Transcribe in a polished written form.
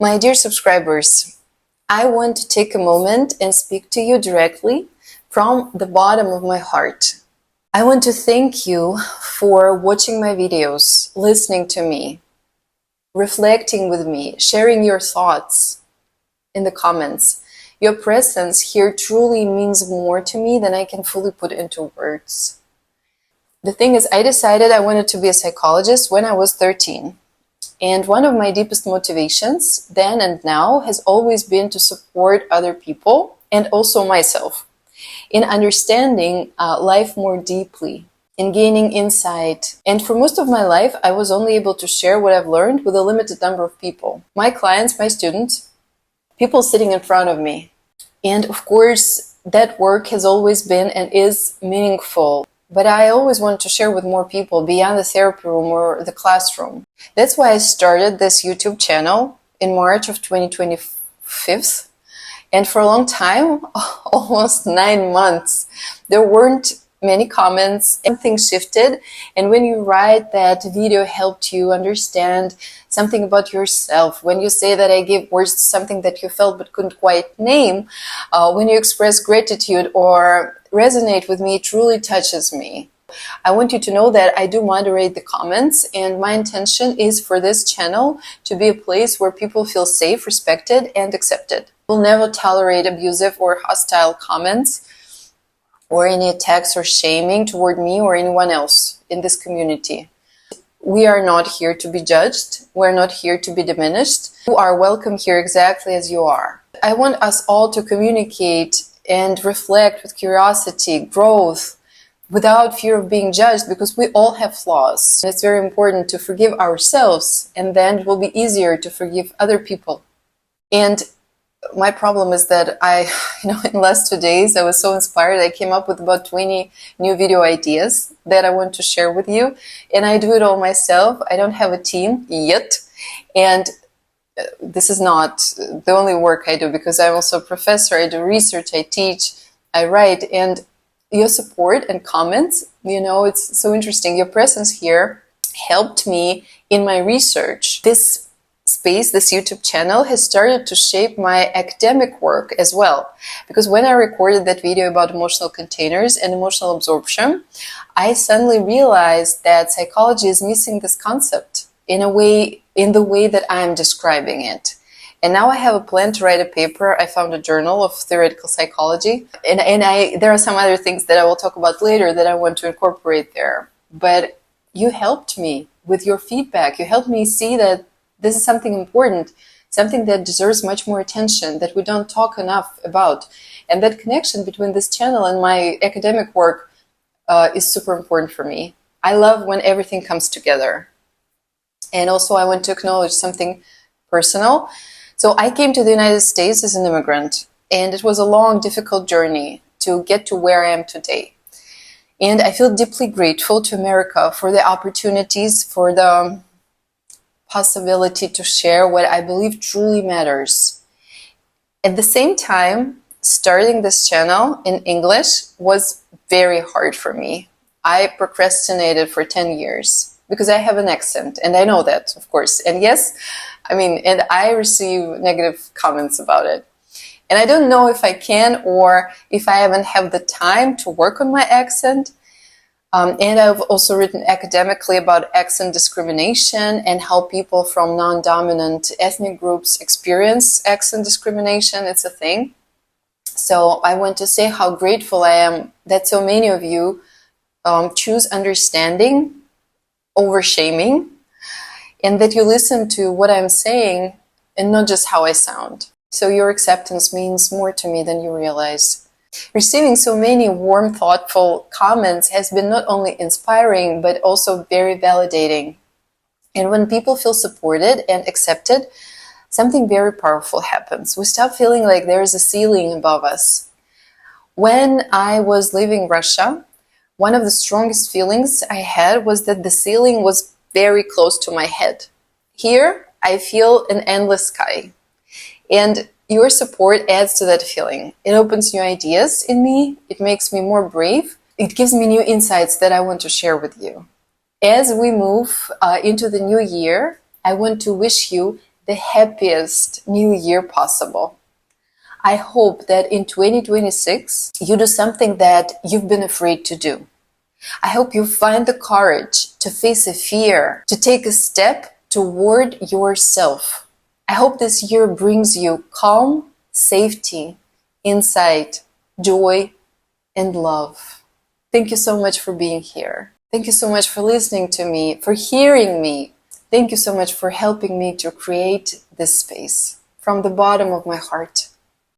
My dear subscribers, I want to take a moment and speak to you directly from the bottom of my heart. I want to thank you for watching my videos, listening to me, reflecting with me, sharing your thoughts in the comments. Your presence here truly means more to me than I can fully put into words. The thing is, I decided I wanted to be a psychologist when I was 13. And one of my deepest motivations then and now has always been to support other people and also myself in understanding life more deeply, in gaining insight. And for most of my life, I was only able to share what I've learned with a limited number of people. My clients, my students, people sitting in front of me. And of course, that work has always been and is meaningful. But I always want to share with more people beyond the therapy room or the classroom. That's why I started this YouTube channel in March of 2025. And for a long time, almost 9 months, there weren't many comments, and things shifted. And when you write that video helped you understand something about yourself, when you say that I gave words to something that you felt but couldn't quite name, when you express gratitude or resonate with me, it truly touches me. I want you to know that I do moderate the comments, and my intention is for this channel to be a place where people feel safe, respected, and accepted. We'll never tolerate abusive or hostile comments or any attacks or shaming toward me or anyone else in this community. We are not here to be judged. We're not here to be diminished. You are welcome here exactly as you are. I want us all to communicate and reflect with curiosity, growth, without fear of being judged, because we all have flaws. It's very important to forgive ourselves, and then it will be easier to forgive other people. And my problem is that in the last 2 days, I was so inspired. I came up with about 20 new video ideas that I want to share with you. And I do it all myself. I don't have a team yet. And this is not the only work I do, because I'm also a professor. I do research, I teach, I write. And your support and comments, it's so interesting. Your presence here helped me in my research. This space, this YouTube channel, has started to shape my academic work as well. Because when I recorded that video about emotional containers and emotional absorption, I suddenly realized that psychology is missing this concept in the way that I'm describing it. And now I have a plan to write a paper. I found a journal of theoretical psychology. And there are some other things that I will talk about later that I want to incorporate there. But you helped me with your feedback. You helped me see that this is something important, something that deserves much more attention, that we don't talk enough about. And that connection between this channel and my academic work is super important for me. I love when everything comes together. And also I want to acknowledge something personal. So I came to the United States as an immigrant, and it was a long, difficult journey to get to where I am today. And I feel deeply grateful to America for the opportunities, for the possibility to share what I believe truly matters. At the same time, starting this channel in English was very hard for me. I procrastinated for 10 years because I have an accent, and I know that, of course. And yes, and I receive negative comments about it. And I don't know if I can or if I haven't had the time to work on my accent. And I've also written academically about accent discrimination and how people from non-dominant ethnic groups experience accent discrimination. It's a thing. So I want to say how grateful I am that so many of you choose understanding over shaming, and that you listen to what I'm saying and not just how I sound. So your acceptance means more to me than you realize. Receiving so many warm, thoughtful comments has been not only inspiring, but also very validating. And when people feel supported and accepted, something very powerful happens. We stop feeling like there is a ceiling above us. When I was leaving Russia, one of the strongest feelings I had was that the ceiling was very close to my head. Here, I feel an endless sky. And your support adds to that feeling. It opens new ideas in me. It makes me more brave. It gives me new insights that I want to share with you. As we move into the new year, I want to wish you the happiest new year possible. I hope that in 2026, you do something that you've been afraid to do. I hope you find the courage to face a fear, to take a step toward yourself. I hope this year brings you calm, safety, insight, joy, and love. Thank you so much for being here. Thank you so much for listening to me, for hearing me. Thank you so much for helping me to create this space from the bottom of my heart.